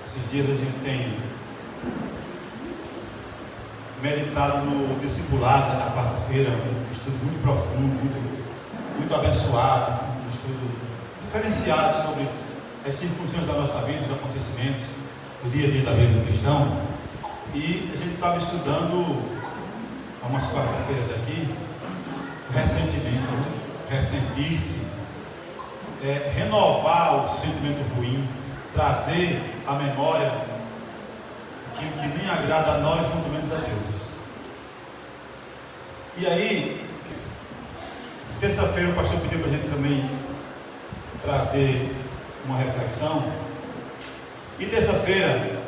Esses dias a gente tem meditado no discipulado na quarta-feira, um estudo muito profundo, muito abençoado, um estudo diferenciado sobre as circunstâncias da nossa vida, os acontecimentos do dia a dia da vida do cristão. E a gente estava estudando há umas quarta-feiras aqui o ressentimento, né? Ressentir-se, renovar o sentimento ruim, trazer à memória aquilo que nem agrada a nós, muito menos a Deus. E aí, terça-feira o pastor pediu para a gente também trazer uma reflexão. E terça-feira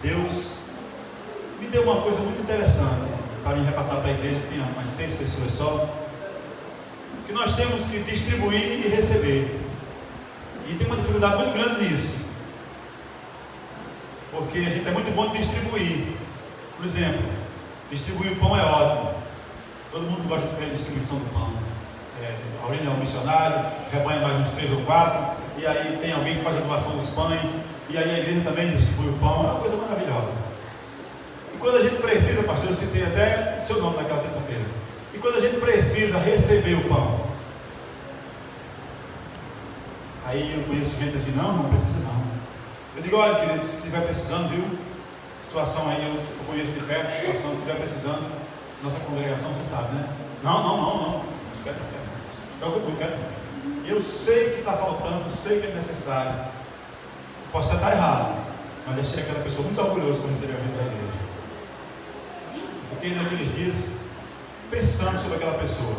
Deus me deu uma coisa muito interessante para mim repassar para a igreja. Tem umas 6 pessoas só, que nós temos que distribuir e receber. E tem uma dificuldade muito grande nisso, porque a gente é muito bom de distribuir. Por exemplo, distribuir o pão é ótimo, todo mundo gosta de fazer a distribuição do pão. Aurina é um missionário, rebanha mais uns 3 ou 4, e aí tem alguém que faz a doação dos pães, e aí a igreja também distribui o pão. É uma coisa maravilhosa. E quando a gente precisa, pastor, eu citei até o seu nome naquela terça-feira, e quando a gente precisa receber o pão, aí eu conheço gente assim: não precisa não. Eu digo: olha, querido, se estiver precisando, viu, situação aí, eu conheço de perto, situação, se estiver precisando, nossa congregação, você sabe, né? Não quero. Eu sei que está faltando, sei que é necessário, posso até estar errado, mas achei aquela pessoa muito orgulhosa por receber a ajuda da igreja. Fiquei naqueles dias pensando sobre aquela pessoa,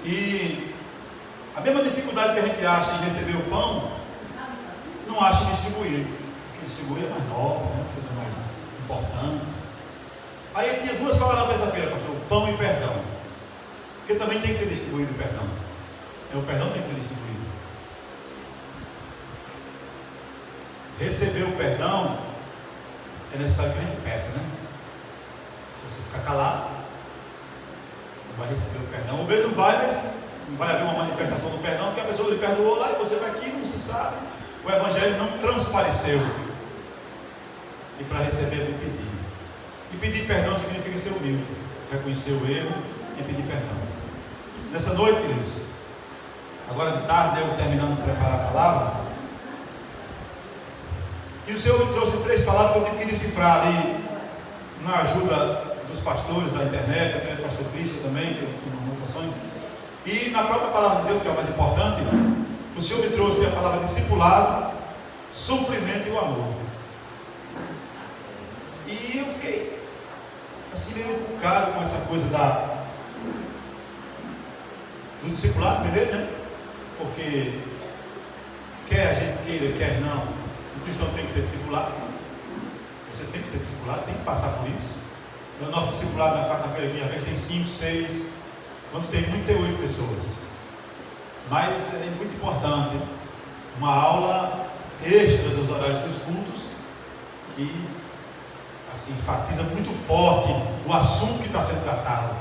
e a mesma dificuldade que a gente acha em receber o pão, não acha em distribuir. Porque distribuir é mais nobre, né? Coisa mais importante. Aí tinha 2 palavras na terça-feira, pastor: pão e perdão. Porque também tem que ser distribuído o perdão. O perdão tem que ser distribuído. Receber o perdão é necessário que a gente peça, né? Se você ficar calado, não vai receber o perdão. O mesmo vai, mas não vai haver uma manifestação do perdão, porque a pessoa lhe perdoou lá e você está aqui, não se sabe. O evangelho não transpareceu. E para receber é pedir. E pedir perdão significa ser humilde, reconhecer o erro e pedir perdão. Nessa noite, queridos, agora de tarde, eu terminando de preparar a palavra, e o Senhor me trouxe 3 palavras que eu tive que decifrar ali, na ajuda dos pastores da internet, até do pastor Cristian também, que eu tenho anotações. E na própria palavra de Deus, que é a mais importante, o Senhor me trouxe a palavra discipulado, sofrimento e o amor. E eu fiquei assim meio encucado com essa coisa do discipulado primeiro, né? Porque quer a gente queira, quer não, o cristão tem que ser discipulado. Você tem que ser discipulado, tem que passar por isso. O nosso discipulado na quarta-feira aqui, às vezes tem 5, 6, quando tem muito, tem 8 pessoas. Mas é muito importante uma aula extra dos horários dos cultos, que assim enfatiza muito forte o assunto que está sendo tratado.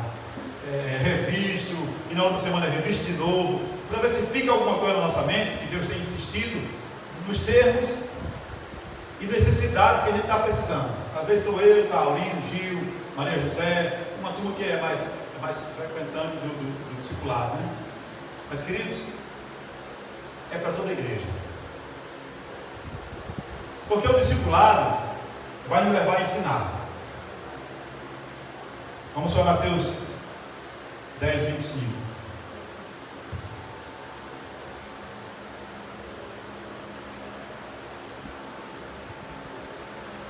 Revisto, e na outra semana revisto de novo, para ver se fica alguma coisa na nossa mente, que Deus tem insistido nos termos e necessidades que a gente está precisando. Às vezes estou eu, está Aurino, Gil, Maria José, uma turma que é mais frequentante do discipulado, né? Mas, queridos, é para toda a igreja. Porque o discipulado vai nos levar a ensinar. Vamos para Mateus 10, 25.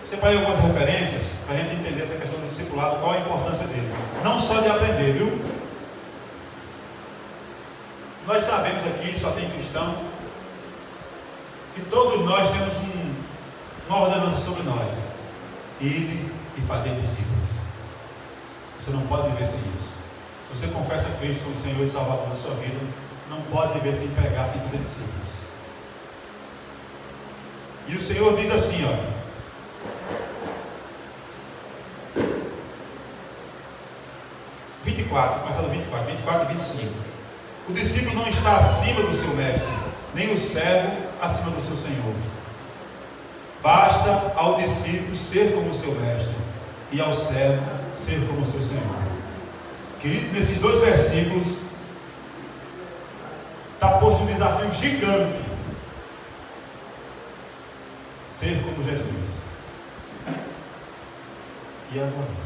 Eu separei algumas referências para a gente entender essa questão do discipulado, qual a importância dele. Não só de aprender, viu? Nós sabemos aqui, só tem cristão, que todos nós temos uma ordenança sobre nós: ide e fazer discípulos. Você não pode viver sem isso. Se você confessa a Cristo como Senhor e Salvador da sua vida, não pode viver sem pregar, sem fazer discípulos. E o Senhor diz assim, ó: começar do 24 e 25. O discípulo não está acima do seu mestre, nem o servo acima do seu senhor. Basta ao discípulo ser como seu mestre e ao servo ser como seu Senhor. Querido, nesses dois versículos está posto um desafio gigante: ser como Jesus. E agora?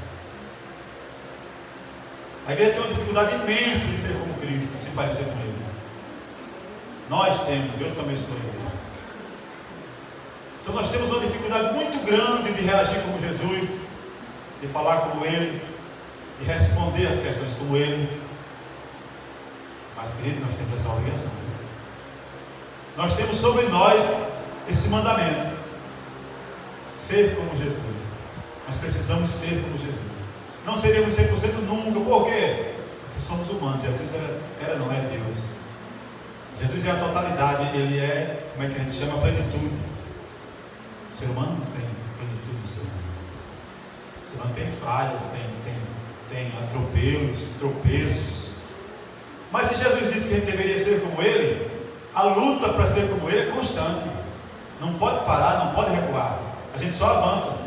A igreja tem uma dificuldade imensa de ser como Cristo, de se parecer com Ele. Nós temos, eu também sou igreja. Então nós temos uma dificuldade muito grande de reagir como Jesus, de falar como Ele, de responder as questões como Ele. Mas, querido, nós temos essa obrigação. Nós temos sobre nós esse mandamento: ser como Jesus. Nós precisamos ser como Jesus. Não seríamos 100% nunca. Por quê? Porque somos humanos. Jesus não é Deus. Jesus é a totalidade. Ele é, como é que a gente chama? Plenitude. O ser humano não tem plenitude no ser humano. O ser humano tem falhas, tem atropelos, tropeços. Mas se Jesus disse que a gente deveria ser como Ele, a luta para ser como Ele é constante. Não pode parar, não pode recuar. A gente só avança.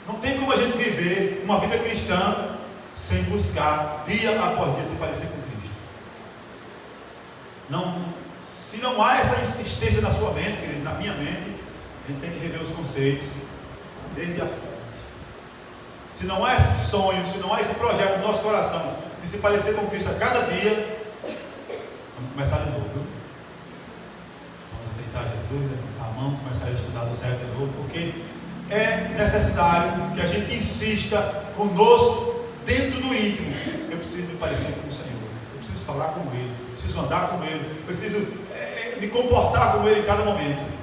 Não tem como a gente viver uma vida cristã sem buscar dia após dia se parecer com Cristo. Se não há essa insistência na sua mente, querido, na minha mente, a gente tem que rever os conceitos desde a fonte. Se não há esse sonho, se não há esse projeto no nosso coração de se parecer com Cristo a cada dia, vamos começar de novo, viu? Vamos aceitar Jesus, levantar a mão, começar a estudar do zero de novo, porque é necessário que a gente insista conosco dentro do íntimo. Eu preciso me parecer com o Senhor, eu preciso falar com Ele, eu preciso andar com Ele, eu preciso me comportar como Ele em cada momento.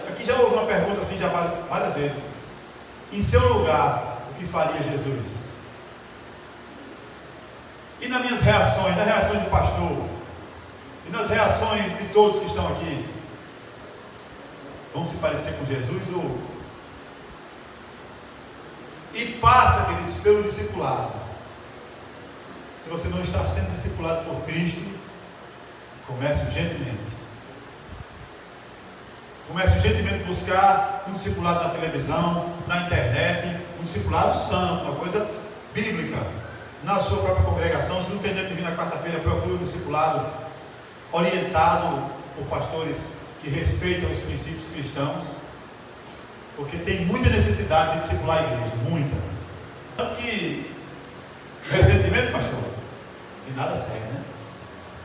Aqui já houve uma pergunta assim já várias vezes: em seu lugar, o que faria Jesus? E nas minhas reações, nas reações do pastor, e nas reações de todos que estão aqui, vão se parecer com Jesus? E passa, queridos, pelo discipulado. Se você não está sendo discipulado por Cristo, comece urgentemente. Comece urgentemente a buscar um discipulado na televisão, na internet, um discipulado santo, uma coisa bíblica, na sua própria congregação. Se não tem tempo de vir na quarta-feira, procure um discipulado orientado por pastores que respeitam os princípios cristãos, porque tem muita necessidade de discipular a igreja, muita. Tanto que, ressentimento, pastor, de nada serve, né?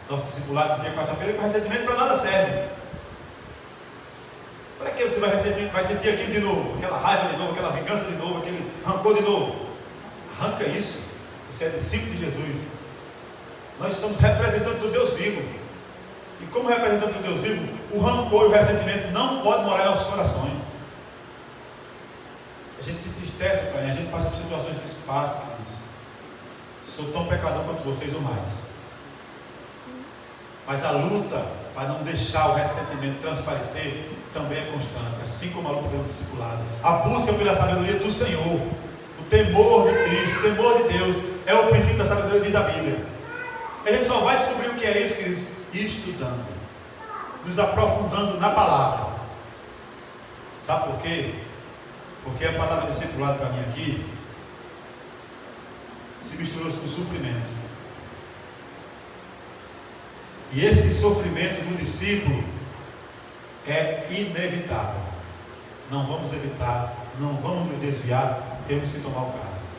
Nosso discipulado dizia quarta-feira que o ressentimento para nada serve. Para que você vai sentir aquilo de novo? Aquela raiva de novo, aquela vingança de novo, aquele rancor de novo? Arranca isso. Você é discípulo de Jesus. Nós somos representantes do Deus vivo. E como representante do Deus vivo, o rancor e o ressentimento não podem morar em nossos corações. A gente se entristece, Pai, a gente passa por situações difíceis. Passa, queridos. Sou tão pecador quanto vocês ou mais. Mas a luta para não deixar o ressentimento transparecer também é constante, assim como a luta pelo discipulado. A busca pela sabedoria do Senhor, o temor de Cristo, o temor de Deus, é o princípio da sabedoria, diz a Bíblia. A gente só vai descobrir o que é isso, queridos, estudando, nos aprofundando na palavra. Sabe por quê? Porque a palavra discipulado para mim aqui se misturou com sofrimento. E esse sofrimento do discípulo é inevitável. Não vamos evitar, não vamos nos desviar, temos que tomar o cálice.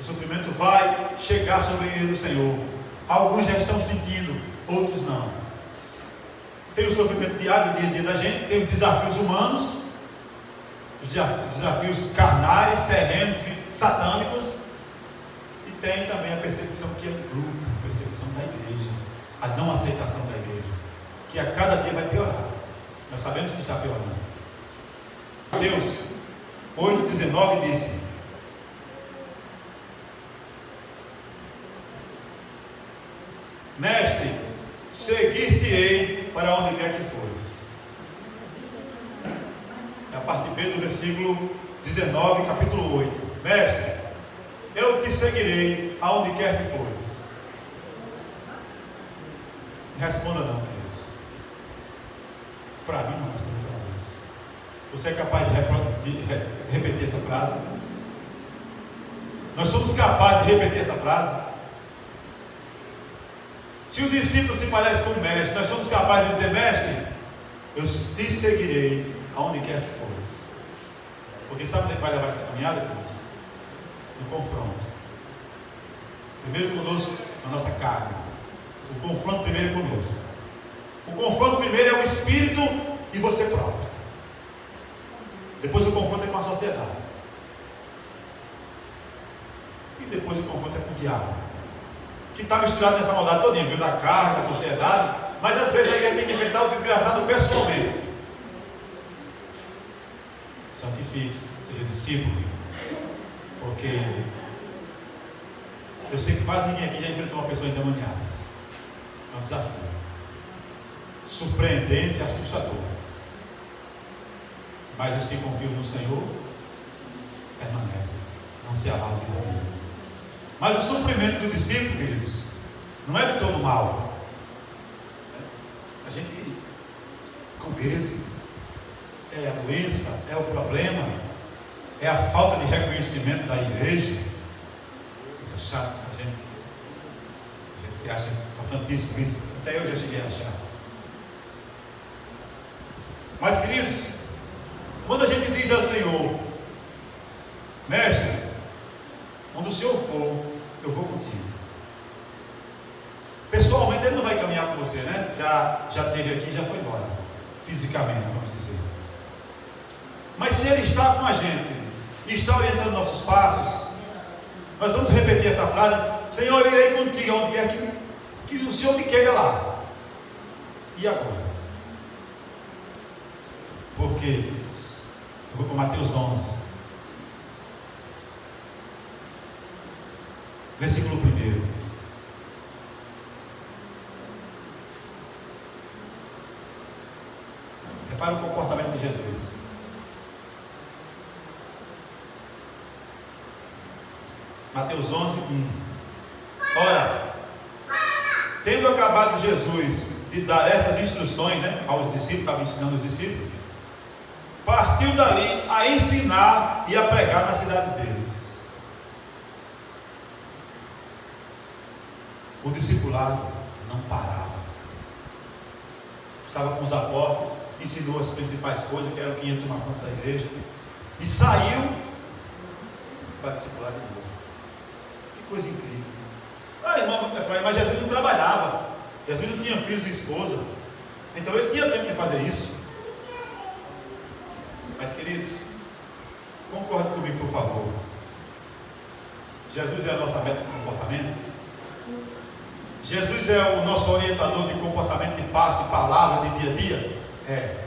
O sofrimento vai chegar sobre a igreja do Senhor. Alguns já estão sentindo, outros não. Tem o sofrimento diário, dia a dia da gente, tem os desafios humanos, os desafios carnais, terrenos e satânicos, e tem também a perseguição que é em grupo, a perseguição da igreja, a não aceitação da igreja, que a cada dia vai piorar. Nós sabemos que está piorando. Mateus 8,19 disse: Mestre, seguir-te-ei para onde quer que fores. É a parte B do versículo 19, capítulo 8. Mestre, eu te seguirei aonde quer que fores. Responda não, queridos. para mim não responde para Deus. Você é capaz de repetir essa frase? Nós somos capazes de repetir essa frase? Se o discípulo se parece com o mestre, nós somos capazes de dizer: mestre, eu te seguirei aonde quer que fores. Porque sabe onde vai levar essa caminhada, Deus? No confronto. Primeiro conosco, na nossa carne. O confronto primeiro é conosco. O confronto primeiro é o espírito e você próprio. Depois o confronto é com a sociedade. E depois o confronto é com o diabo, que está misturado nessa maldade todinha, viu? Da carne, da sociedade. Mas às vezes a igreja tem que enfrentar o desgraçado pessoalmente. Santifique-se, seja discípulo. Porque eu sei que quase ninguém aqui já enfrentou uma pessoa endemoniada. É um desafio surpreendente e assustador. Mas os que confiam no Senhor permanecem, não se abalam, diz a Bíblia. Mas o sofrimento do discípulo, queridos, não é de todo mal. A gente, com medo, é a doença, é o problema, é a falta de reconhecimento da igreja. Coisa chata, a gente que acha importantíssimo isso, até eu já cheguei a achar. Mas, queridos, quando a gente diz ao Senhor: mestre, onde o Senhor for, eu vou contigo. Pessoalmente ele não vai caminhar com você, né? Já esteve aqui, já foi embora, fisicamente, vamos dizer. Mas se ele está com a gente, queridos, e está orientando nossos passos, nós vamos repetir essa frase: Senhor, eu irei contigo aonde quer que o Senhor me queira lá. E agora? Porque, eu vou para Mateus 11, versículo 1. Repara o comportamento de Jesus. Mateus 11, 1. Ora, tendo acabado Jesus de dar essas instruções, né, aos discípulos, estava ensinando os discípulos, partiu dali a ensinar e a pregar nas cidades deles. O discipulado não parava. Estava com os apóstolos, ensinou as principais coisas, que era o que ia tomar conta da igreja, e saiu para discipular de novo. Que coisa incrível. Irmão, mas Jesus não trabalhava, Jesus não tinha filhos e esposa, então ele tinha tempo de fazer isso. Mas, queridos, concorde comigo, por favor. Jesus é a nossa meta de comportamento. Jesus é o nosso orientador de comportamento, de passo, de palavra, de dia a dia. É.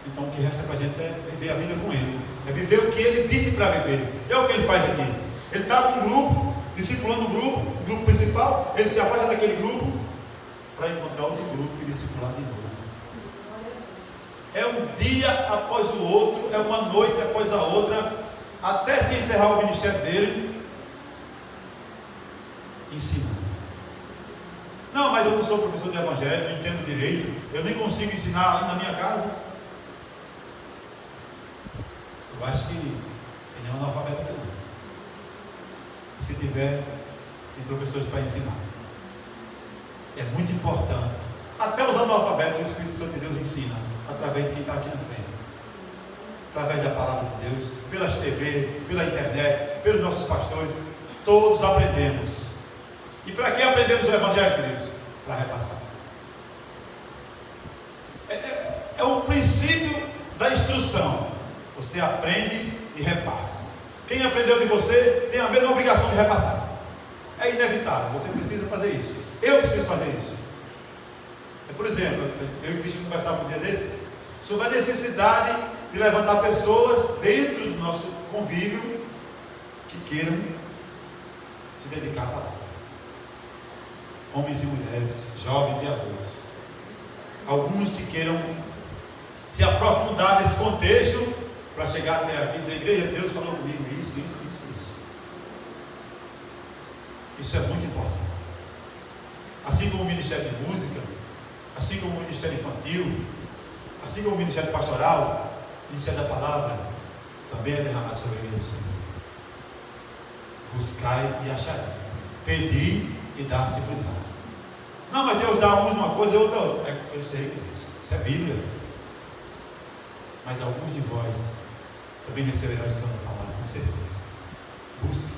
Então o que resta para a gente é viver a vida com Ele. É viver o que Ele disse para viver. É o que Ele faz aqui. Ele está com um grupo, discipulando o grupo principal. Ele se afasta daquele grupo para encontrar outro grupo e discipular de novo. É um dia após o outro, é uma noite após a outra, até se encerrar o ministério dele, ensinando. Não, mas eu não sou professor de evangelho, não entendo direito, eu nem consigo ensinar ali na minha casa. Eu acho que tem nenhum analfabeto aqui não. E se tiver, tem professores para ensinar. É muito importante. Até os analfabetos, o Espírito Santo de Deus ensina, através de quem está aqui na frente. Através da palavra de Deus, pelas TV, pela internet, pelos nossos pastores, todos aprendemos. E para que aprendemos o Evangelho, queridos? Para repassar. É o princípio da instrução. Você aprende e repassa. Quem aprendeu de você tem a mesma obrigação de repassar. É inevitável, você precisa fazer isso. Eu preciso fazer isso. Por exemplo, eu e o Cristian conversávamos um dia desse sobre a necessidade de levantar pessoas dentro do nosso convívio que queiram se dedicar à palavra. Homens e mulheres, jovens e adultos. Alguns que queiram se aprofundar nesse contexto para chegar até aqui e dizer: igreja, Deus falou comigo isso. Isso é muito importante. Assim como o ministério de música, assim como o ministério infantil, Assim como o ministério pastoral, o ministério da palavra, também é derramado sobre a igreja do Senhor. Buscai e achareis. Pedi e dá-se-vos-á. Não, mas Deus dá uma coisa e outra. Eu sei, isso é Bíblia. Mas alguns de vós também receberão esse plano da palavra, com certeza. Busque.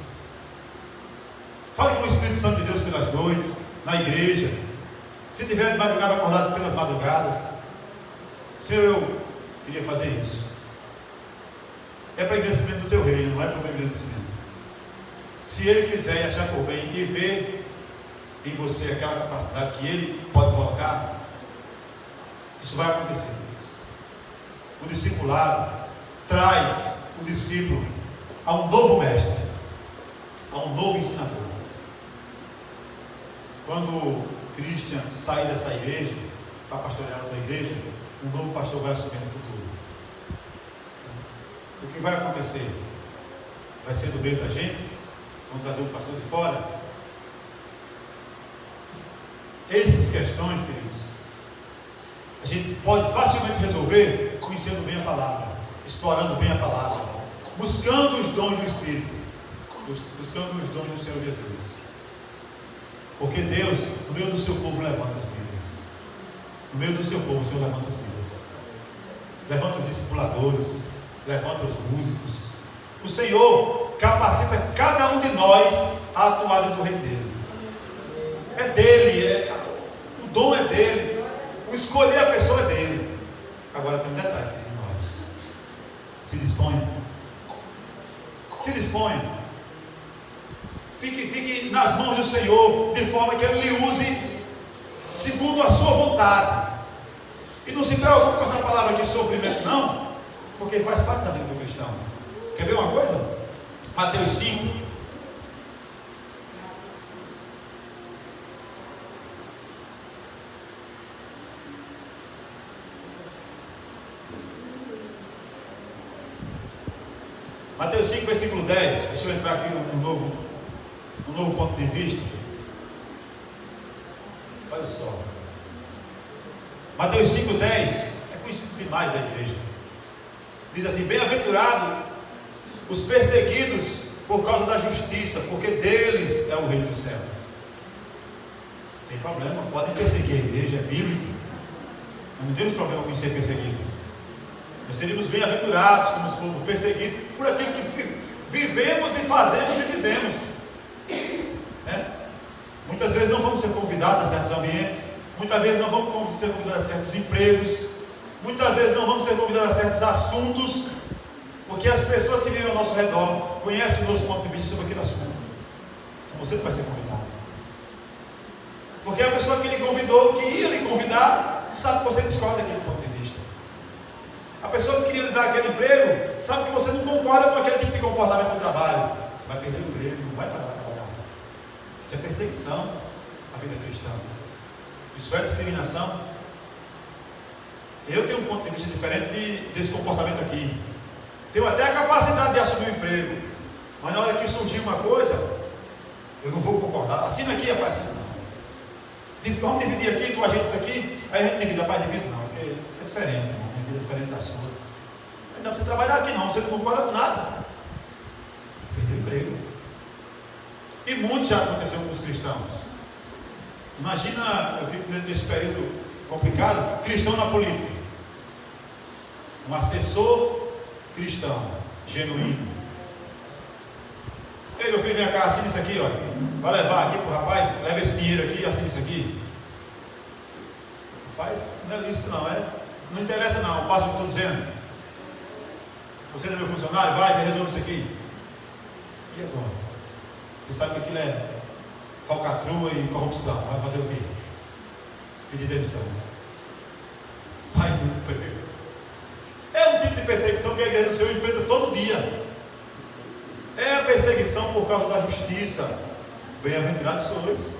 Fale com o Espírito Santo de Deus pelas noites, na igreja. Se tiver de madrugada acordado pelas madrugadas. Senhor, eu queria fazer isso. É para o engrandecimento do teu reino, não é para o meu engrandecimento. Se Ele quiser e achar por bem e ver em você aquela capacidade que Ele pode colocar, isso vai acontecer. O discipulado traz o discípulo a um novo mestre, a um novo ensinador. Quando Christian sair dessa igreja para pastorear outra igreja, um novo pastor vai assumir no futuro. O que vai acontecer? Vai ser do meio da gente? Vão trazer um pastor de fora? Essas questões, queridos, a gente pode facilmente resolver conhecendo bem a palavra, explorando bem a palavra, buscando os dons do Espírito, buscando os dons do Senhor Jesus. Porque Deus, no meio do seu povo, levanta os líderes. No meio do seu povo, o Senhor levanta os líderes. Levanta os discipuladores, levanta os músicos. O Senhor capacita cada um de nós a atuar dentro do reino dele. É dele, o dom é dele, o escolher a pessoa é dele. Agora tem um detalhe, querido, nós. Se disponha. Se disponha. Fique nas mãos do Senhor, de forma que Ele lhe use segundo a sua vontade. E não se preocupe com essa palavra aqui, sofrimento, não, porque faz parte da vida do cristão. Quer ver uma coisa? Mateus 5. Mateus 5, versículo 10. Deixa eu entrar aqui um novo ponto de vista. Olha só. Mateus 5, 10 é conhecido demais da igreja. Diz assim: bem-aventurado os perseguidos por causa da justiça, porque deles é o reino dos céus. Tem problema, podem perseguir a igreja, é bíblico. Nós não temos problema com ser perseguido. Nós seríamos bem-aventurados como se fôssemos perseguidos por aquilo que vivemos e fazemos e dizemos. Muitas vezes não vamos ser convidados a certos ambientes, muitas vezes não vamos ser convidados a certos empregos, muitas vezes não vamos ser convidados a certos assuntos, porque as pessoas que vivem ao nosso redor conhecem o nosso ponto de vista sobre aquele assunto. Então você não vai ser convidado, porque a pessoa que lhe convidou, que ia lhe convidar, sabe que você discorda daquele ponto de vista. A pessoa que queria lhe dar aquele emprego sabe que você não concorda com aquele tipo de comportamento do trabalho. Você vai perder o emprego, não vai trabalhar. Isso é perseguição à vida cristã. Isso é discriminação. Eu tenho um ponto de vista diferente desse comportamento aqui. Tenho até a capacidade de assumir o emprego, mas na hora que surgir uma coisa, eu não vou concordar. Assina aqui, rapaz, assina não. Vamos dividir aqui, tu ajeita isso aqui, aí a gente divide, rapaz, divide não, porque é diferente, irmão. Minha vida é diferente da sua. Não dá para você trabalhar aqui não, você não concorda com nada. Perdeu o emprego. E muito já aconteceu com os cristãos. Imagina, eu fico nesse período complicado, cristão na política. Um assessor cristão, genuíno. Ei, meu filho, vem cá, assina isso aqui, olha. Vai levar aqui para o rapaz, leva esse dinheiro aqui e assina isso aqui. Rapaz, não é lícito não, é? Não interessa não, faça o que eu estou dizendo. Você não é meu funcionário, vai, resolve isso aqui. E agora? Você sabe que aquilo é falcatrua e corrupção. Vai fazer o quê? Pedir demissão. Sai do emprego. É um tipo de perseguição que a igreja do Senhor enfrenta todo dia. É a perseguição por causa da justiça. Bem-aventurados sois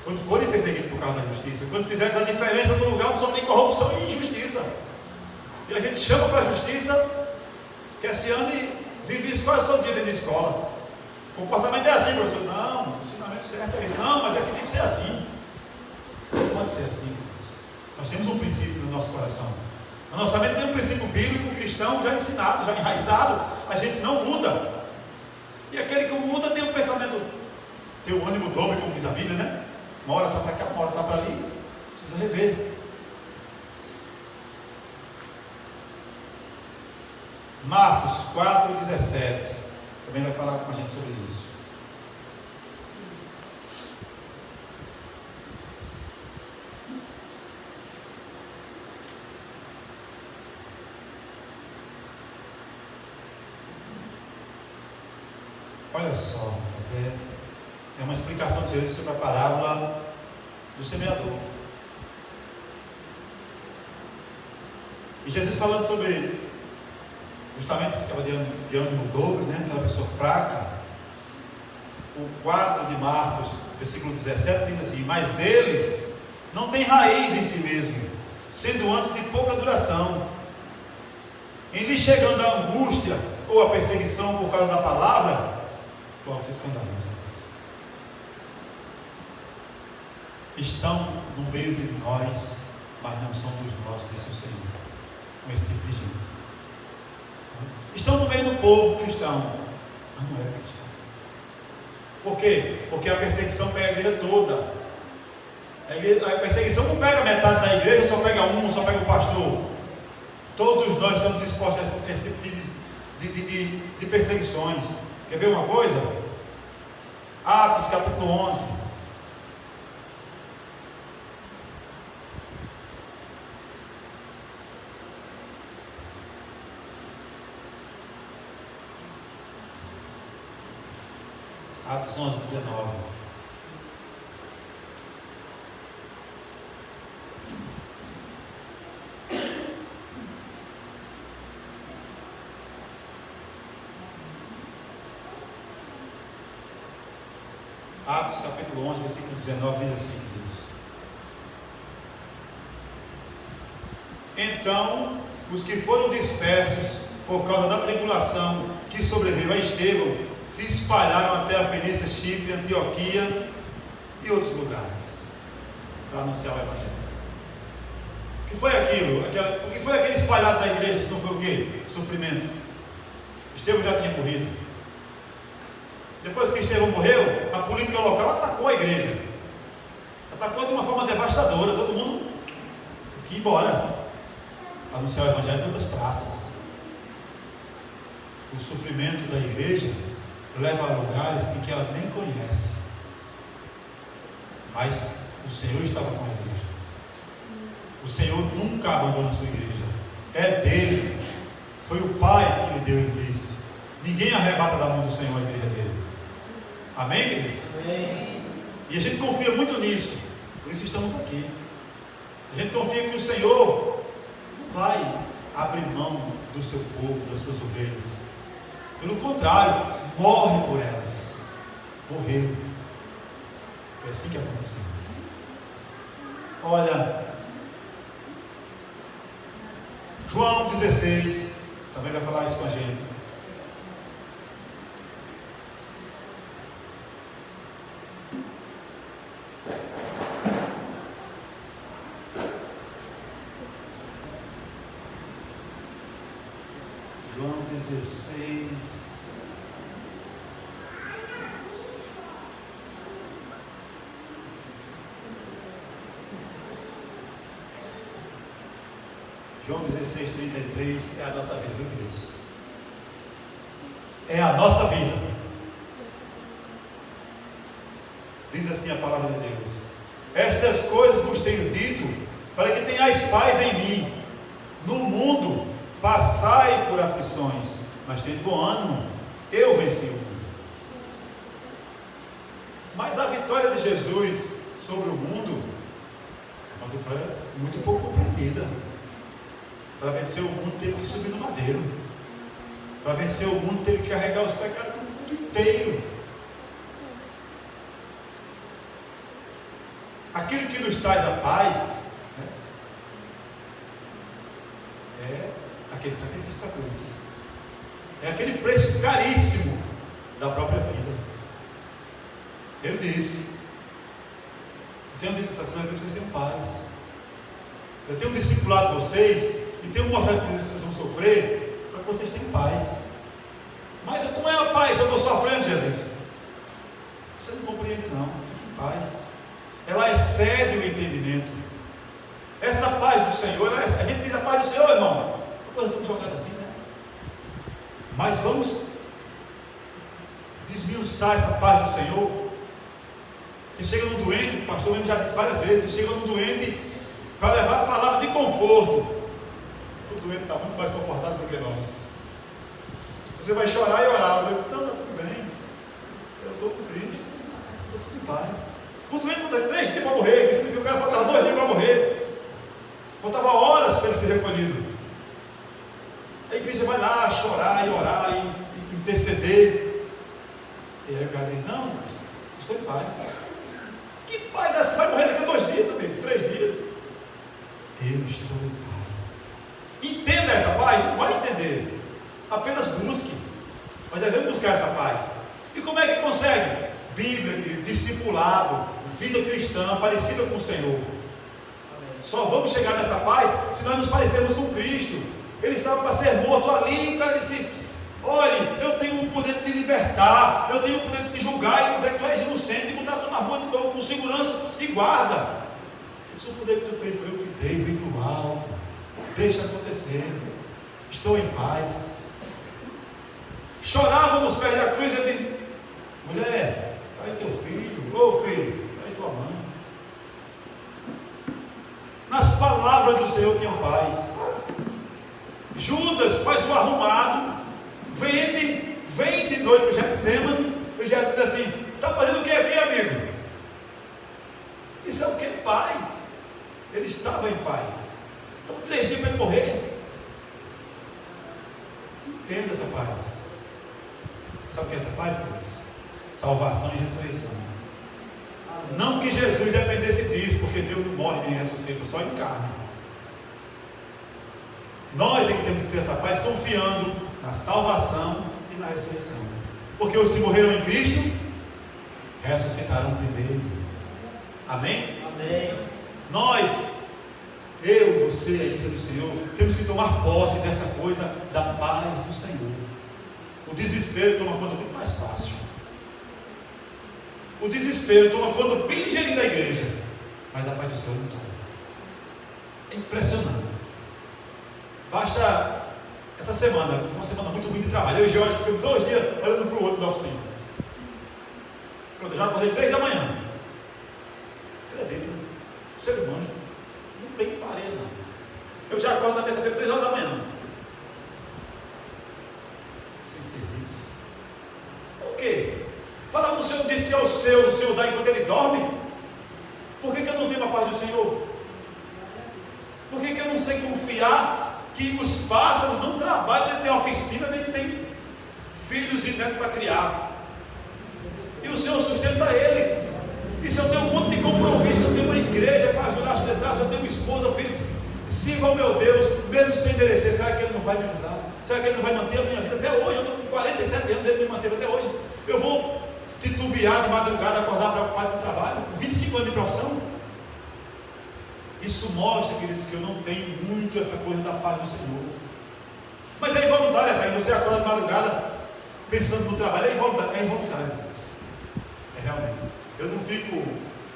quando forem perseguidos por causa da justiça. Quando fizerem a diferença no lugar onde só tem corrupção e injustiça. E a gente chama para a justiça, que esse ano vive isso quase todo dia dentro da escola. O comportamento é assim, professor. Não, o ensinamento certo é esse. Não, mas aqui tem que ser assim. Não pode ser assim, Nós temos um princípio no nosso coração. A nossa mente tem um princípio bíblico cristão já ensinado, já enraizado. A gente não muda. E aquele que muda tem um pensamento, tem um ânimo dobre, como diz a Bíblia, né? Uma hora está para cá, uma hora está para ali. Precisa rever. Marcos 4,17 também vai falar com a gente sobre isso. Olha só, mas é uma explicação de Jesus sobre a parábola do semeador. E Jesus falando sobre justamente esse cara de ânimo dobro, né? Aquela pessoa fraca. O 4 de Marcos, versículo 17, diz assim: mas eles não têm raiz em si mesmo, sendo antes de pouca duração. Em lhe chegando a angústia ou a perseguição por causa da palavra, logo se escandalizam. Estão no meio de nós, mas não são dos nossos, disse o Senhor. Com esse tipo de gente. Estão no meio do povo cristão, mas não é cristão. Por quê? Porque a perseguição pega a igreja toda. A perseguição não pega metade da igreja, só pega um, só pega o pastor. Todos nós estamos dispostos a esse tipo de perseguições. Quer ver uma coisa? Atos capítulo 11. Atos 11, 19. Atos capítulo 11, versículo 19 diz assim: então, os que foram dispersos por causa da tribulação que sobreveio a Estevão se espalharam até a Fenícia, Chipre, Antioquia e outros lugares para anunciar o Evangelho. O que foi aquilo? O que foi aquele espalhado da igreja? Se não foi o quê? Sofrimento. Estevão já tinha morrido. Depois que Estevão morreu, a política local atacou a igreja. Atacou de uma forma devastadora. Todo mundo teve que ir embora para anunciar o Evangelho em outras praças. O sofrimento da igreja leva a lugares em que ela nem conhece. Mas o Senhor estava com a igreja. O Senhor nunca abandona a sua igreja. É dele. Foi o Pai que lhe deu, ele disse. Ninguém arrebata da mão do Senhor a igreja dele. Amém, queridos? Amém. E a gente confia muito nisso. Por isso estamos aqui. A gente confia que o Senhor não vai abrir mão do seu povo, das suas ovelhas. Pelo contrário, morre por elas. Morreu. Foi assim que aconteceu. Olha, João 16 também vai falar isso com a gente. João 16. João 16, 33 é a nossa vida, viu, queridos? É a nossa vida. Diz assim a palavra de Deus: estas coisas vos tenho dito, para que tenhais paz em mim. No mundo passai por aflições, mas tende bom ânimo, eu venci o mundo. Mas a vitória de Jesus sobre o mundo é uma vitória muito pouco compreendida. Para vencer o mundo teve que subir no madeiro. Para vencer o mundo teve que carregar os pecados do mundo inteiro. Aquilo que nos traz a paz, né, é aquele sacrifício da cruz. É aquele preço caríssimo da própria vida. Ele disse: eu tenho dito essas coisas para que vocês tenham paz. Eu tenho discipulado vocês e tenho mostrado que vocês vão sofrer para que vocês tenham paz. Mas não é a paz, eu estou sofrendo, Jesus. Você não compreende não, fique em paz. Ela excede o entendimento. Essa paz do Senhor, a gente diz a paz do Senhor, irmão. Uma coisa tão jogada assim, né? Mas vamos desmiuçar essa paz do Senhor. Você chega no doente, o pastor mesmo já disse várias vezes, você chega no doente para levar a palavra de conforto. O doente está muito mais confortável do que nós. Você vai chorar e orar. O doente diz, não, está tudo bem. Eu estou com Cristo. Estou tudo em paz. O doente falta 3 dias para morrer. Você disse que o cara faltava 2 dias para morrer. Faltava horas para ele ser recolhido. A igreja vai lá chorar e orar e interceder. E aí o cara diz, não, estou em paz. Que paz é essa? Vai morrer daqui a 2 dias, amigo, 3 dias. Eu estou em paz. Entenda essa paz? Não vai entender. Apenas busque. Mas devemos buscar essa paz. E como é que consegue? Bíblia, querido, discipulado, vida cristã, parecida com o Senhor. Só vamos chegar nessa paz se nós nos parecermos com Cristo. Ele estava para ser morto ali, o cara disse, olhe, eu tenho o poder de te libertar, eu tenho o poder de te julgar e dizer que tu és inocente e botar tu na rua de novo com segurança e guarda. Esse o poder que tu tem, foi eu que dei, veio do alto. Deixa acontecer. Estou em paz. Chorava nos pés da cruz, ele disse, mulher, está aí teu filho, ô filho, está aí tua mãe. Nas palavras do Senhor tenham paz. Judas faz o arrumado, vem de noite para o Getsemane, e Jesus diz assim, está fazendo o que aqui, amigo? Isso é o que? Paz. Ele estava em paz. Então 3 dias para ele morrer. Entenda essa paz. Sabe o que é essa paz, Deus? Salvação e ressurreição. Não que Jesus dependesse disso, porque Deus não morre nem ressuscita, só encarna. Nós é que temos que ter essa paz confiando na salvação e na ressurreição. Porque os que morreram em Cristo ressuscitaram primeiro. Amém? Amém. Nós, eu, você, a igreja do Senhor, temos que tomar posse dessa coisa da paz do Senhor. O desespero toma conta muito mais fácil. O desespero toma conta bem ligeirinho da igreja, mas a paz do Senhor não toma. É impressionante. Basta essa semana, tive uma semana muito ruim de trabalho. Eu e o Jorge ficamos 2 dias olhando para o outro na oficina. Eu já acordei 3 da manhã. Acredita, o ser humano não tem parede, não. Eu já acordo na terça-feira 3 horas da manhã. Sem serviço. Por quê? A palavra do Senhor diz que aos seus o Senhor dá enquanto ele dorme. Por que eu não tenho a paz do Senhor? Por que eu não sei confiar que os pássaros não trabalham, nem tem oficina, nem tem filhos e netos para criar? E o Senhor sustenta eles. E se eu tenho um monte de compromisso, eu tenho uma igreja para ajudar a sustentar, se eu tenho uma esposa, um filho, sirva ao meu Deus, mesmo sem merecer, será que Ele não vai me ajudar? Será que Ele não vai manter a minha vida até hoje? Eu estou com 47 anos, Ele me manteve até hoje. Eu vou titubear de madrugada, acordar preocupado com o trabalho, com 25 anos de profissão? Isso mostra, queridos, que eu não tenho muito essa coisa da paz do Senhor. Mas é involuntário, Efraim, você acorda de madrugada pensando no trabalho, é involuntário, é realmente. Eu não fico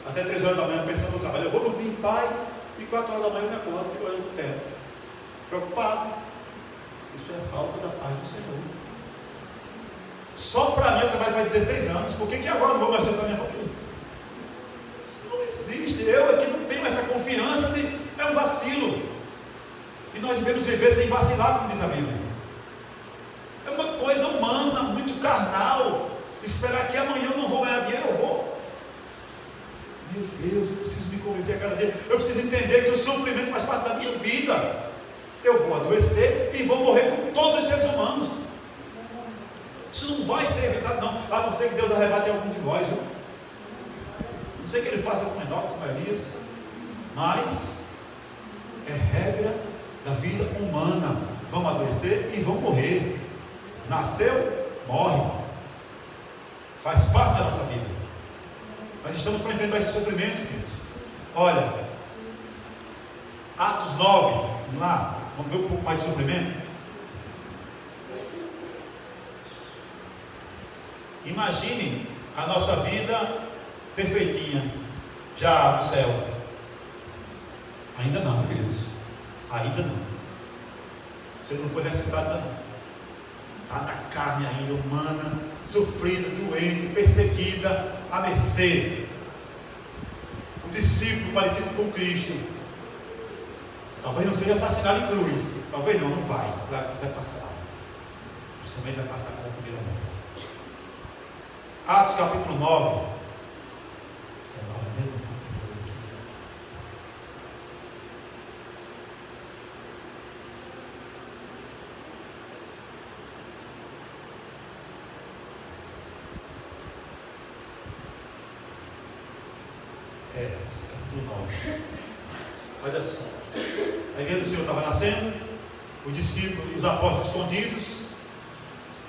até 3 horas da manhã pensando no trabalho, eu vou dormir em paz e 4 horas da manhã eu me acordo e fico olhando para o teto, preocupado. Isso é falta da paz do Senhor. Só para mim eu trabalho faz 16 anos, por que agora não vou mais tentar minha família? Isso não existe. Eu é que não tenho essa confiança é um vacilo. E nós devemos viver sem vacilar, como diz a Bíblia. É uma coisa humana, muito carnal. Esperar que amanhã eu não vou ganhar dinheiro, eu vou. Meu Deus, eu preciso me converter a cada dia. Eu preciso entender que o sofrimento faz parte da minha vida. Eu vou adoecer e vou morrer como todos os seres humanos. Isso não vai ser evitado, não. A não ser que Deus arrebate algum de vós, viu? Não sei que Ele faça com Enoque, com Elias, mas é regra da vida humana. Vão adoecer e vão morrer. Nasceu, morre. Faz parte da nossa vida. Mas estamos para enfrentar esse sofrimento, queridos. Olha, Atos 9, vamos lá, vamos ver um pouco mais de sofrimento. Imagine a nossa vida perfeitinha, já no céu. Ainda não, queridos. Ainda não. Você não foi ressuscitado ainda não. Está na carne ainda, humana, sofrida, doente, perseguida, à mercê. O discípulo parecido com Cristo. Talvez não seja assassinado em cruz. Talvez não vai. Claro que isso vai passar. Mas também vai passar com a primeira morte. Atos capítulo 9. É 9 mesmo? Capítulo 9. Olha só. A igreja do Senhor estava nascendo, os discípulos e os apóstolos escondidos.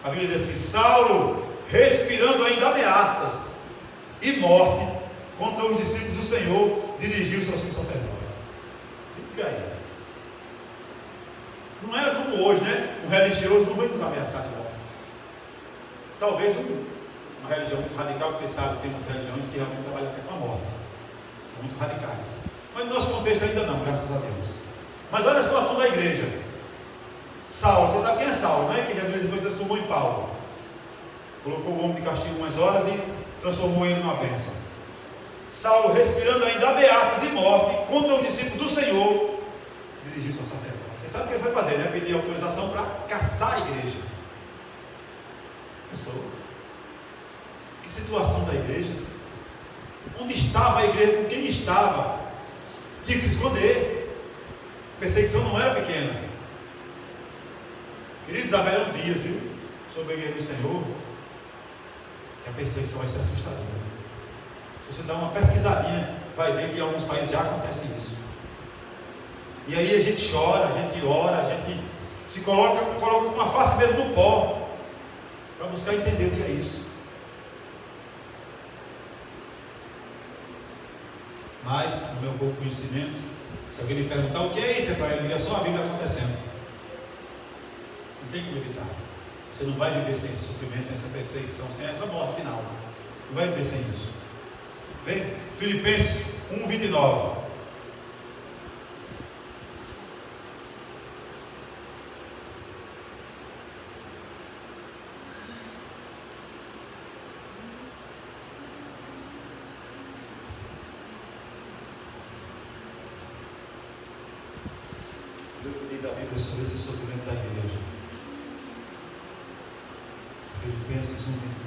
A Bíblia diz assim: Saulo, respirando ainda ameaças e morte contra os discípulos do Senhor, dirigiu-se ao sumo sacerdote. Fica aí. Não era como hoje, né? O religioso não vai nos ameaçar de morte. Talvez uma religião muito radical, que vocês sabem, tem umas religiões que realmente trabalham até com a morte. São muito radicais. Mas no nosso contexto ainda não, graças a Deus. Mas olha a situação da igreja. Saulo, você sabe quem é Saulo, né? Que Jesus foi transformou em Paulo. Colocou o homem de castigo umas horas e transformou ele numa bênção. Saulo, respirando ainda ameaças e morte contra os discípulos do Senhor, dirigiu-se ao sacerdote. Você sabe o que ele foi fazer, né? Pedir autorização para caçar a igreja. Pensou? Que situação da igreja? Onde estava a igreja? Com quem estava? Tinha que se esconder. A perseguição não era pequena. Queridos, haverão dias, viu? Sobre a igreja do Senhor, que a perseguição vai ser assustadora. Se você dar uma pesquisadinha, vai ver que em alguns países já acontece isso. E aí a gente chora, a gente ora, a gente se coloca com uma face mesmo no pó, para buscar entender o que é isso. Mas, no meu pouco conhecimento, se alguém me perguntar o que é isso, Efraim, liga só a Bíblia acontecendo. Não tem como evitar. Você não vai viver sem esse sofrimento, sem essa perseguição, sem essa morte final. Não vai viver sem isso. Vem, Filipenses 1:29. Diz a Bíblia sobre esse sofrimento da igreja. Filipenses 1:29.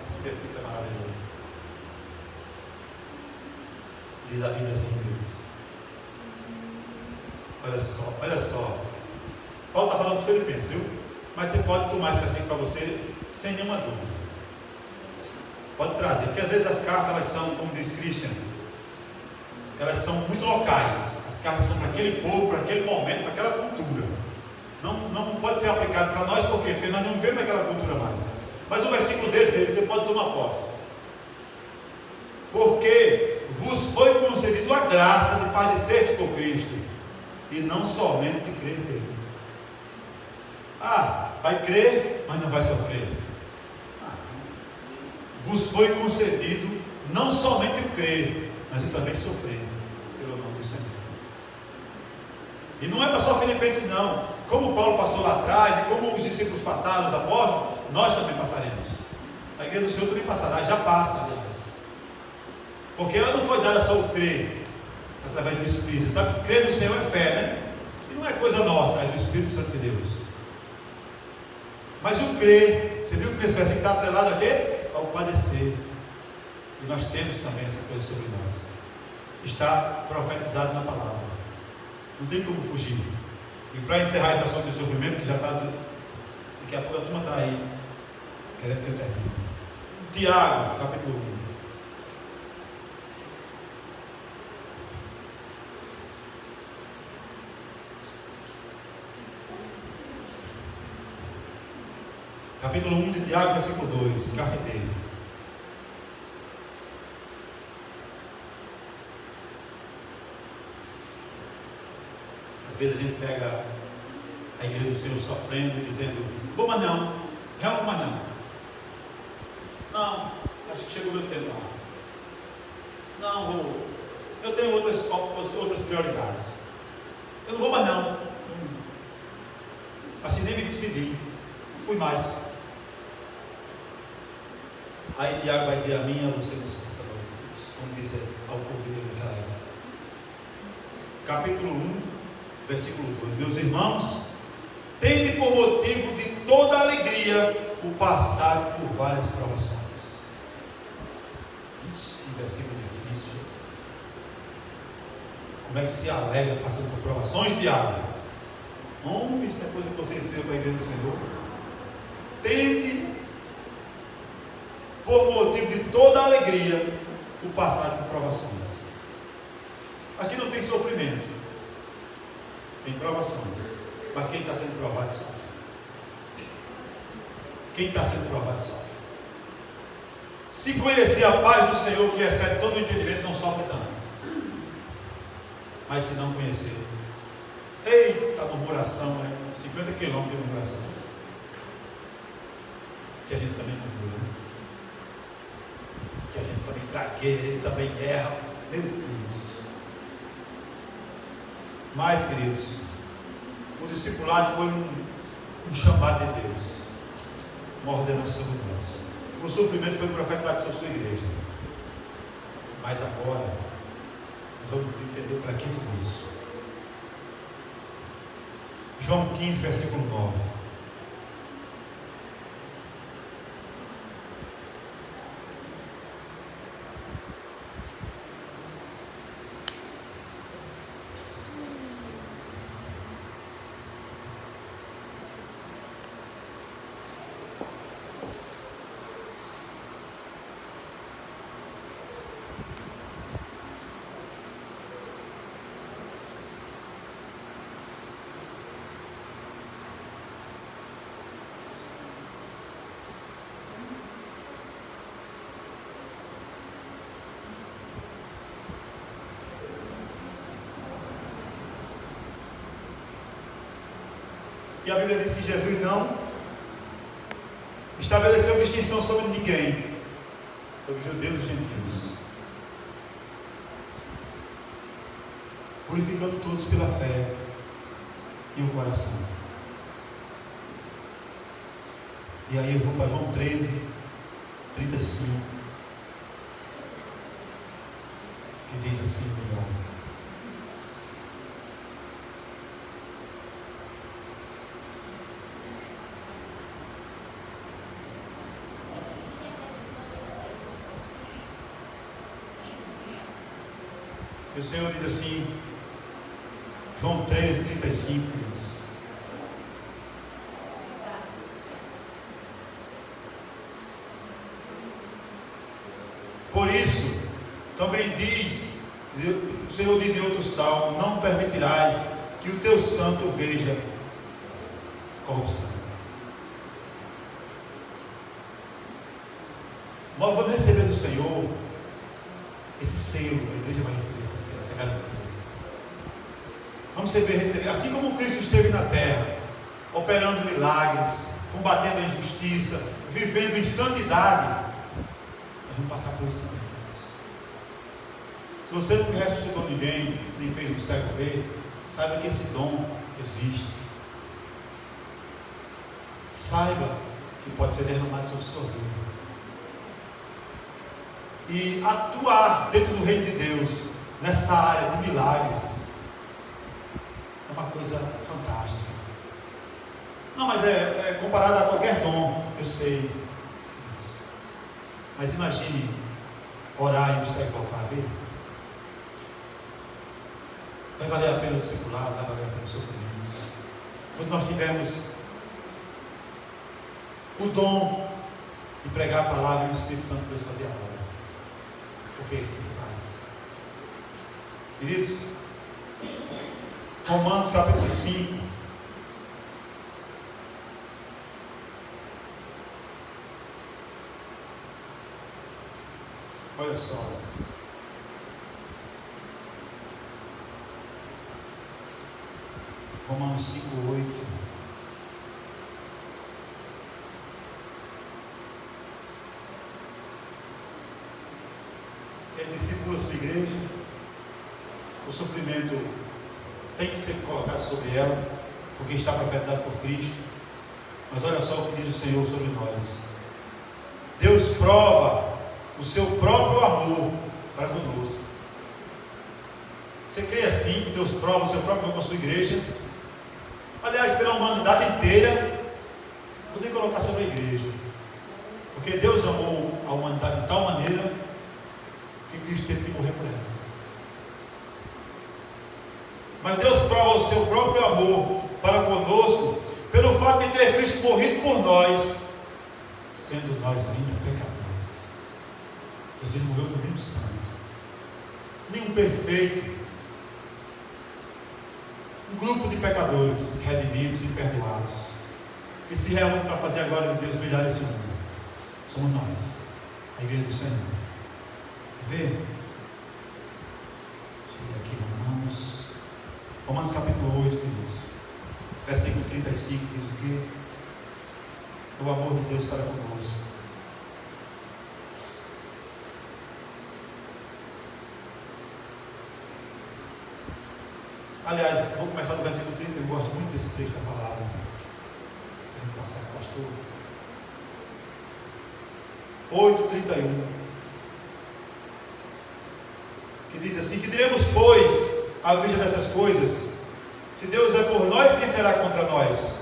Esse versículo é maravilhoso. Diz a Bíblia assim, queridos. Olha só. Paulo está falando dos Filipenses, viu? Mas você pode tomar esse versículo para você sem nenhuma dúvida. Pode trazer, porque às vezes as cartas, elas são, como diz Christian, elas são muito locais. As cartas são para aquele povo, para aquele momento, para aquela cultura. Não pode ser aplicado para nós, por quê? Porque nós não vivemos naquela cultura mais. Mas um versículo desse, você pode tomar posse. Porque vos foi concedido a graça de padecerdes por Cristo, e não somente de crer nele. Vai crer, mas não vai sofrer. Vos foi concedido não somente o crer, mas o também sofrer pelo nome do Senhor. E não é para só Filipenses não. Como Paulo passou lá atrás, e como os discípulos passaram, os apóstolos, nós também passaremos. A igreja do Senhor também passará, já passa, aliás. Porque ela não foi dada só o crer através do Espírito. Sabe que crer no Senhor é fé, né? E não é coisa nossa, é do Espírito Santo de Deus. Mas o crer, você viu que esse versículo está atrelado a quê? Ao padecer. E nós temos também essa coisa sobre nós. Está profetizado na palavra. Não tem como fugir. E para encerrar esse assunto de sofrimento, que já está. Daqui a pouco a turma está aí, querendo que eu termine. Tiago, capítulo 1. Capítulo 1 de Tiago, versículo 2, carta dele. Às vezes a gente pega a igreja do Senhor sofrendo e dizendo: vou, mas não, realmente, mas não. Não, acho que chegou o meu tempo lá. Não, vou. Eu tenho outras prioridades. Eu não vou mais não. Assim nem me despedi. Não fui mais. Aí Tiago vai dizer a mim e a você dispensador de Deus, como diz ao povo de Deus naquela época. Capítulo 1, versículo 2. Meus irmãos, tende por motivo de toda alegria o passar por várias provações. Ixi, que versículo difícil, Jesus. Como é que se alegra passando por provações, Tiago? Homem, isso é coisa que você escreveu para a igreja do Senhor. Tende por motivo de toda alegria o passar por provações. Aqui não tem sofrimento, tem provações. Mas quem está sendo provado sofre. Quem está sendo provado sofre. Se conhecer a paz do Senhor, que excede todo o entendimento, não sofre tanto. Mas se não conhecer, eita, murmuração, 50 quilômetros de murmuração. Que a gente também murmura, né? Que a gente também gagueja, a gente também erra. Meu Deus. Mas, queridos, o discipulado foi um chamado de Deus, uma ordenança sobre nós. O sofrimento foi profetizado sobre a sua igreja. Mas agora, nós vamos entender para que tudo isso. João 15, versículo 9. E a Bíblia diz que Jesus não estabeleceu distinção sobre ninguém, sobre judeus e gentios, purificando todos pela fé e o coração. E aí eu vou para João 13, 35, que diz assim melhor. E o Senhor diz assim, João 13, 35, por isso, também diz, o Senhor diz em outro salmo, não permitirás que o teu santo veja corrupção. Nós vamos receber do Senhor esse selo, a igreja vai receber esse selo, essa garantia. Vamos receber, assim como Cristo esteve na terra, operando milagres, combatendo a injustiça, vivendo em santidade, nós vamos passar por isso também. Se você não ressuscitou ninguém, nem fez um cego ver, saiba que esse dom existe. Saiba que pode ser derramado sobre a sua vida. E atuar dentro do reino de Deus, nessa área de milagres, é uma coisa fantástica. Não, mas é comparado a qualquer dom, eu sei. Mas imagine orar e o cego voltar a ver. Vai valer a pena o discipulado, vai valer a pena o sofrimento. Quando nós tivermos o dom de pregar a palavra e o Espírito Santo de Deus fazer a obra. Porque Ele faz. Queridos, Romanos capítulo 5, Olha só. Romanos 5:8. Ele discipula a sua igreja. O sofrimento tem que ser colocado sobre ela, porque está profetizado por Cristo. Mas olha só o que diz o Senhor sobre nós. Deus prova o seu próprio amor para conosco. Você crê assim, que Deus prova o seu próprio amor com a sua igreja? Aliás, pela humanidade inteira, vou nem colocar sobre a igreja, porque Deus amou a humanidade de tal maneira que Cristo teve que morrer por ela. Mas Deus prova o seu próprio amor para conosco pelo fato de ter Cristo morrido por nós, sendo nós ainda pecadores. Jesus morreu por nenhum santo, nenhum perfeito. Um grupo de pecadores redimidos e perdoados, que se reúnem para fazer a glória de Deus brilhar nesse mundo. Somos nós, a igreja do Senhor. Quer ver? Deixa eu ver aqui, Romanos capítulo 8, queridos. Versículo 35 diz o quê? O amor de Deus para conosco. Aliás, vou começar do versículo 30, eu gosto muito desse trecho da palavra. Vamos passar para o pastor. 8:31. Que diz assim: que diremos, pois, à vista dessas coisas? Se Deus é por nós, quem será contra nós?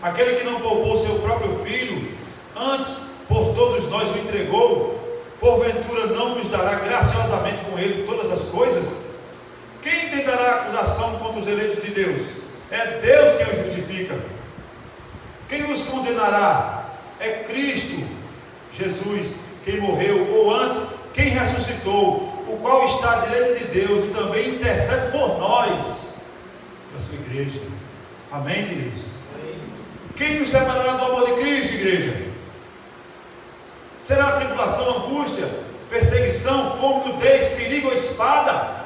Aquele que não poupou seu próprio filho, antes por todos nós o entregou, porventura não nos dará graciosamente com ele todas as coisas? Quem tentará acusação contra os eleitos de Deus? É Deus quem os justifica. Quem os condenará? É Cristo Jesus, quem morreu, ou antes, quem ressuscitou, o qual está à direita de Deus e também intercede por nós, na sua igreja. Amém, queridos? Amém. Quem nos separará do amor de Cristo, igreja? Será a tribulação, angústia, perseguição, fome, nudez, perigo ou espada?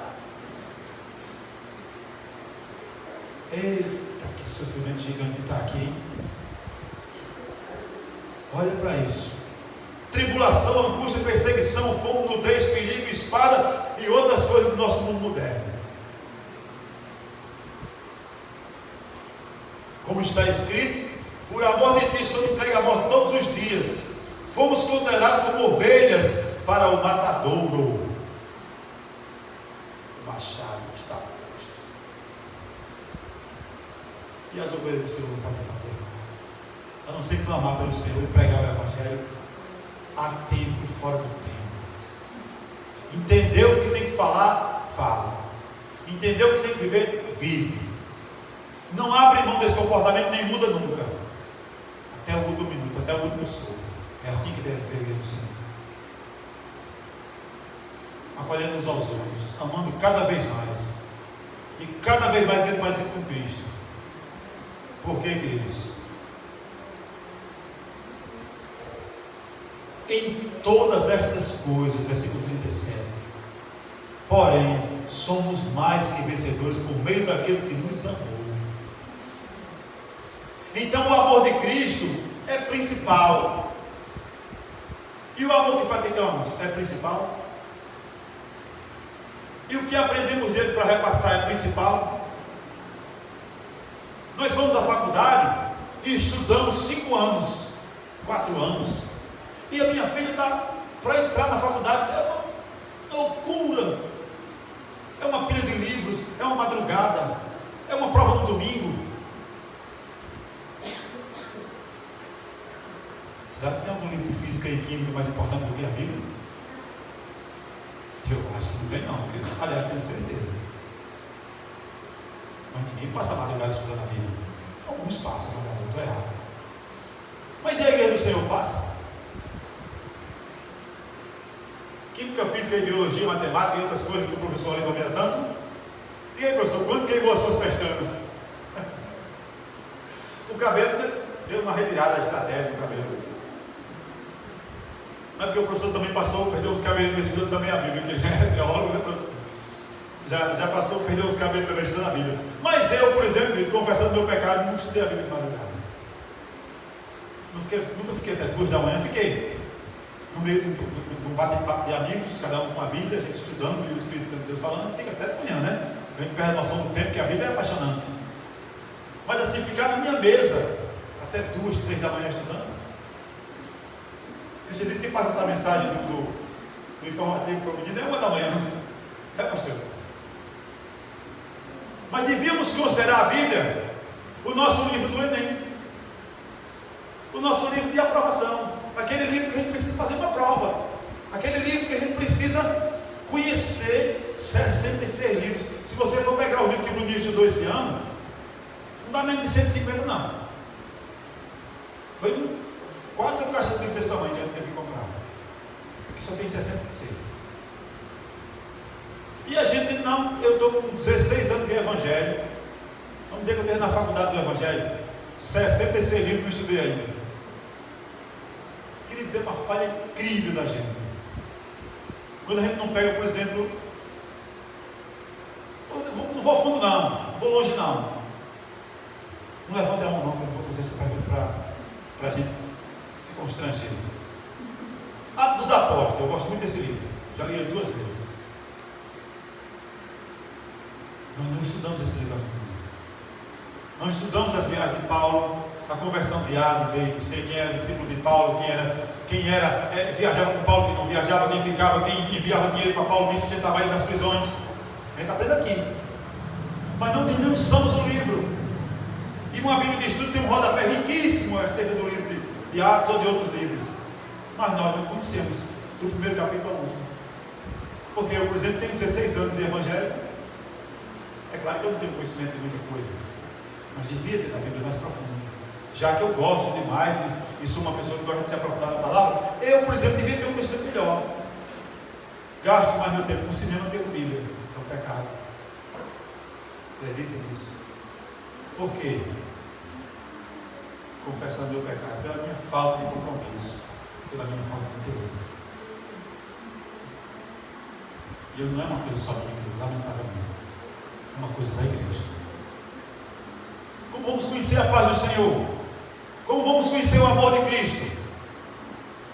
Eita, que sofrimento gigante está aqui, hein? Olha para isso. Tribulação, angústia, perseguição, fome, nudez, perigo, espada e outras coisas do nosso mundo moderno. Como está escrito: por amor de ti sou entregue à morte todos os dias. Fomos considerados como ovelhas para o matadouro. O machado está posto. E as ovelhas do Senhor não podem fazer nada, a não ser clamar pelo Senhor e pregar o Evangelho a tempo e fora do tempo. Entendeu o que tem que falar? Fala. Entendeu o que tem que viver? Vive. Não abre mão desse comportamento, nem muda nunca, até o último minuto, até o último sopro. É assim que deve ver a igreja do Senhor, acolhendo uns aos outros, amando cada vez mais, e cada vez mais vendo parecido com Cristo. Por quê, queridos? Em todas estas coisas, versículo 37, porém, somos mais que vencedores por meio daquele que nos amou. Então o amor de Cristo é principal. E o amor que praticamos é principal. E o que aprendemos dele para repassar é principal. Nós fomos à faculdade e estudamos 5 anos, 4 anos. E a minha filha está para entrar na faculdade. É uma loucura. É uma pilha de livros, é uma madrugada, é uma prova no domingo. Será que tem algum livro de física e química mais importante do que a Bíblia? Eu acho que não tem não, querido. Aliás, tenho certeza. Mas ninguém passa a madrugada estudando a Bíblia. Alguns passam, mas eu estou errado. Mas e a igreja do Senhor passa? Química, física, e biologia, matemática e outras coisas que o professor ali domina tanto. E aí, professor, quanto queimou as suas pestanas? O cabelo deu uma retirada estratégica no cabelo. Não é porque o professor também passou, perdeu os cabelos estudando também a Bíblia, que já é teólogo, né, professor? Já passou, perdeu os cabelos também estudando a Bíblia. Mas eu, por exemplo, confessando meu pecado, não estudei a Bíblia de madrugada. Nunca fiquei até 2 da manhã, fiquei no meio de um bate-papo de amigos, cada um com a Bíblia, a gente estudando, e o Espírito Santo de Deus falando, fica até de manhã, né? A gente perde a noção do tempo, que a Bíblia é apaixonante. Mas assim, ficar na minha mesa até 2, 3 da manhã estudando. Você disse que passa essa mensagem do informativo para o menino é 1 da manhã, não é, pastor? Mas devíamos considerar a Bíblia o nosso livro do Enem, o nosso livro de aprovação, aquele livro que a gente precisa fazer uma prova, aquele livro que a gente precisa conhecer 66 livros. Se você for pegar o livro que o Bruninho estudou esse ano, não dá menos de 150 não. Foi 4 caixas de livro desse tamanho que a gente teve que comprar, porque só tem 66. E a gente não, eu estou com 16 anos de Evangelho, vamos dizer que eu tenho na faculdade do Evangelho, 66 livros não estudei ainda. Queria dizer uma falha incrível da gente. Quando a gente não pega, por exemplo, não vou fundo não vou longe não levante a mão não, que eu não vou fazer essa pergunta para a gente se constranger. Atos dos Apóstolos, eu gosto muito desse livro, já li ele 2 vezes. Nós não estudamos esse livro a fundo. Não estudamos as viagens de Paulo, a conversão de A, de B, de C, quem era discípulo de Paulo, quem viajava com Paulo, quem não viajava, quem ficava, quem enviava dinheiro para Paulo, quem sustentava ele nas prisões. A gente aprende aqui. Mas não desmenuzamos o livro. E uma Bíblia de estudo tem um rodapé riquíssimo acerca do livro de Atos ou de outros livros. Mas nós não conhecemos do primeiro capítulo ao último. Porque eu, por exemplo, tenho 16 anos de Evangelho. É claro que eu não tenho conhecimento de muita coisa, mas devia ter na Bíblia mais profundo. Já que eu gosto demais e sou uma pessoa que gosta de se aprofundar na palavra, eu, por exemplo, devia ter um conhecimento melhor. Gasto mais meu tempo com cinema do que com Bíblia. É um pecado. Acreditem nisso. Por quê? Confessando meu pecado pela minha falta de compromisso, pela minha falta de interesse. E não é uma coisa só minha, lamentavelmente. É uma coisa da igreja. Como vamos conhecer a paz do Senhor? Como vamos conhecer o amor de Cristo?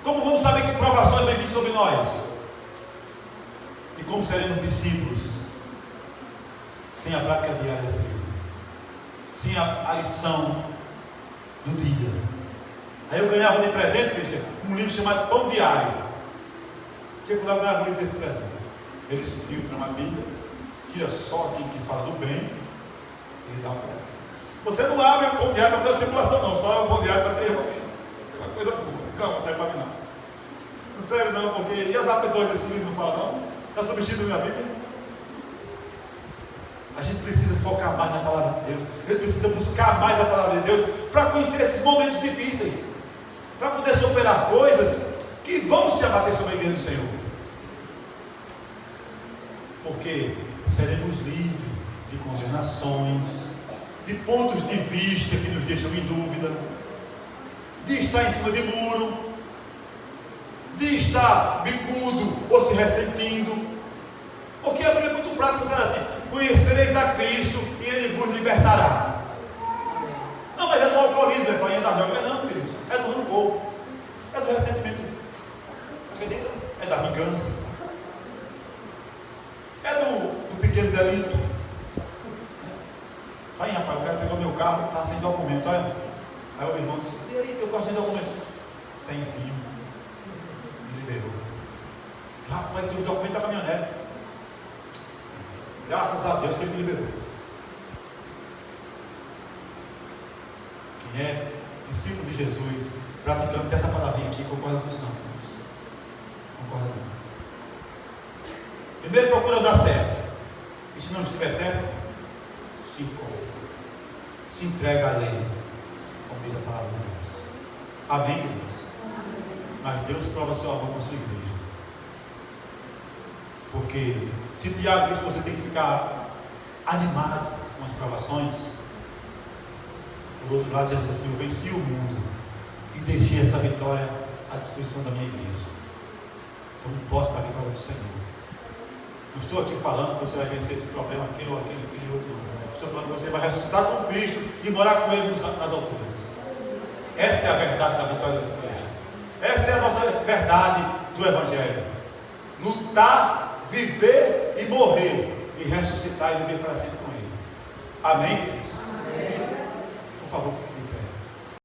Como vamos saber que provações vêm vir sobre nós? E como seremos discípulos sem a prática diária desse livro? Sem a lição do dia. Aí eu ganhava de presente, Cristian, um livro chamado Pão Diário. Tinha que lá ganhar um livro desse presente. Eles filtram a Bíblia, tira só aquilo que fala do bem e dá um presente. Você não abre o Pão Diário para ter tribulação, não. Só é o Pão Diário para ter recompensa. É uma coisa boa. Não, não serve para mim, não. Não serve, não, porque. E as pessoas desse livro não falam, não? Está substituindo a minha Bíblia? A gente precisa focar mais na palavra de Deus. A gente precisa buscar mais a palavra de Deus para conhecer esses momentos difíceis, para poder superar coisas que vão se abater sobre a igreja do Senhor. Porque seremos livres de condenações, de pontos de vista que nos deixam em dúvida, de estar em cima de muro, de estar bicudo ou se ressentindo. Porque a Bíblia é muito prática, quando assim: conhecereis a Cristo e Ele vos libertará. Não, mas é do alcoolismo, é farinha da joga. Não, queridos, é do rancor, é do ressentimento. Acredita? É da vingança, é do pequeno delito. Aí, rapaz, o cara pegou meu carro, estava sem documento, olha. Aí o irmão disse: e aí, teu carro sem documento? Semzinho. Me liberou. Rapaz, esse documento da caminhonete. Graças a Deus que Ele me liberou. Quem é discípulo de Jesus, praticando dessa palavrinha aqui, concorda com isso não? Concorda não? Primeiro procura dar certo. E se não estiver certo, se encontra. Se entrega à lei, como diz a palavra de Deus. Amém, queridos? Mas Deus prova seu amor com a sua igreja. Porque se Tiago diz que você tem que ficar animado com as provações, por outro lado, Jesus diz assim: eu venci o mundo e deixei essa vitória à disposição da minha igreja. Tome posse da vitória do Senhor. Não estou aqui falando que você vai vencer esse problema, aquele ou aquele outro. Não. Estou falando que você vai ressuscitar com Cristo e morar com Ele nas alturas. Essa é a verdade da vitória do Cristo. Essa é a nossa verdade do Evangelho. Lutar, viver e morrer. E ressuscitar e viver para sempre com Ele. Amém, queridos? Amém. Por favor, fique.